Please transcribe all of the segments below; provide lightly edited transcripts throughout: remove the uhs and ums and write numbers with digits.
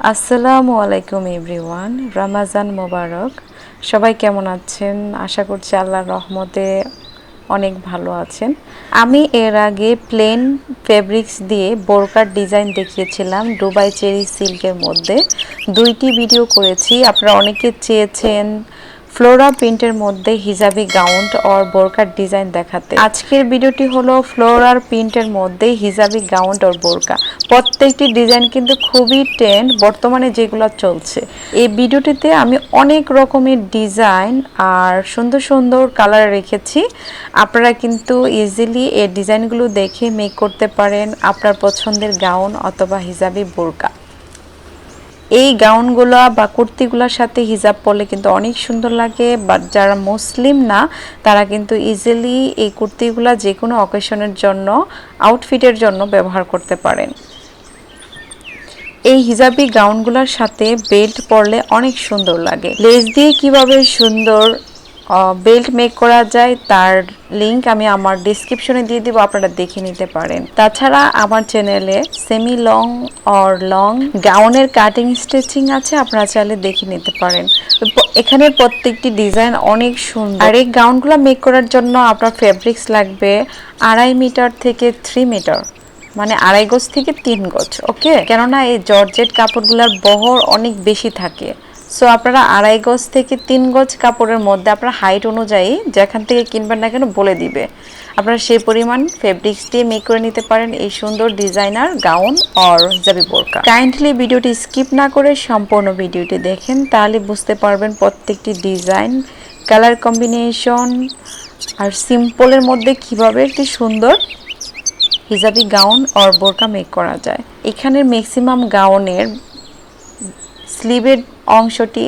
আসসালামু আলাইকুম এভরিওয়ান, রমাজান মোবারক। সবাই কেমন আছেন? আশা করছি আল্লাহর রহমতে অনেক ভালো আছেন। আমি এর আগে প্লেন ফেব্রিক্স দিয়ে বোরকার ডিজাইন দেখিয়েছিলাম দুবাই চেরি সিল্কের মধ্যে। দুইটি ভিডিও করেছি, আপনারা অনেকে চেয়েছেন ফ্লোরা প্রিন্টের মধ্যে হিজাবি গাউন আর বোরকার ডিজাইন দেখাতে। আজকের ভিডিওটি হলো ফ্লোরার প্রিন্টের মধ্যে হিজাবি গাউন আর বোরকা। প্রত্যেকটি ডিজাইন কিন্তু খুবই ট্রেন্ড, বর্তমানে যেগুলো চলছে। এই ভিডিওটিতে আমি অনেক রকমের ডিজাইন আর সুন্দর সুন্দর কালার রেখেছি। আপনারা কিন্তু ইজিলি এই ডিজাইনগুলো দেখে মেক করতে পারেন আপনার পছন্দের গাউন অথবা হিজাবি বোরকা। এই গাউনগুলো বা কুর্তিগুলোর সাথে হিজাব পরলে কিন্তু অনেক সুন্দর লাগে, বাট যারা মুসলিম না তারা কিন্তু ইজিলি এই কুর্তিগুলো যে কোনো অকেশনের জন্য, আউটফিটের জন্য ব্যবহার করতে পারেন। এই হিজাবি গাউনগুলোর সাথে বেল্ট পরলে অনেক সুন্দর লাগে। লেস দিয়ে কিভাবে সুন্দর বেল্ট মেক করা যায় তার লিংক আমি আমার ডিসক্রিপশনে দিয়ে দিব, আপনারা দেখে নিতে পারেন। তাছাড়া আমার চ্যানেলে সেমি লং অর লং গাউনের কাটিং স্টিচিং আছে, আপনারা চাইলে দেখে নিতে পারেন। এখানে প্রত্যেকটি ডিজাইন অনেক সুন্দর। আর এই গাউনগুলো মেক করার জন্য আপনার ফেব্রিক্স লাগবে 2.5 মিটার থেকে 3 মিটার, মানে 2.5 গজ থেকে 3 গজ। ওকে, কেননা এই জর্জেট কাপড়গুলোর বহর অনেক বেশি থাকে। সো আপনারা 2.5 গজ থেকে 3 গজ কাপড়ের মধ্যে আপনার হাইট অনুযায়ী যেখান থেকে কিনবেন না কেন বলে দিবে, আপনারা সেই পরিমাণ ফেব্রিক্স দিয়ে মেক করে নিতে পারেন এই সুন্দর ডিজাইনার গাউন আর হিজাবি বোরকা। কাইন্ডলি ভিডিওটি স্কিপ না করে সম্পূর্ণ ভিডিওটি দেখেন, তাহলে বুঝতে পারবেন প্রত্যেকটি ডিজাইন, কালার কম্বিনেশন আর সিম্পলের মধ্যে কিভাবে একটি সুন্দর হিজাবি গাউন আর বোরকা মেক করা যায়। এখানের ম্যাক্সিমাম গাউনের স্লিভের অংশটি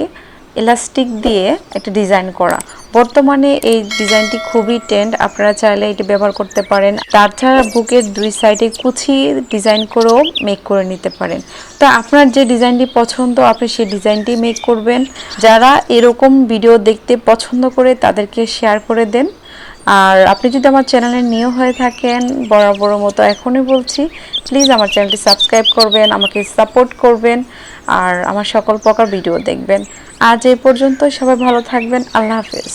ইলাস্টিক দিয়ে একটা ডিজাইন করা। বর্তমানে এই ডিজাইনটি খুবই ট্রেন্ড, আপনারা চাইলে এটি ব্যবহার করতে পারেন। তাছাড়া বুকের দুই সাইডে কুচি ডিজাইন করেও মেক করে নিতে পারেন। তো আপনার যে ডিজাইনটি পছন্দ আপনি সেই ডিজাইনটি মেক করবেন। যারা এরকম ভিডিও দেখতে পছন্দ করে তাদেরকে শেয়ার করে দেন। আর আপনি যদি আমার চ্যানেলে নিউ হয়ে থাকেন, বরাবর মতো এখনই বলছি, প্লিজ আমার চ্যানেলটি সাবস্ক্রাইব করবেন, আমাকে সাপোর্ট করবেন আর আমার সকল প্রকার ভিডিও দেখবেন। আজ এই পর্যন্ত, সবাই ভালো থাকবেন। আল্লাহ হাফেজ।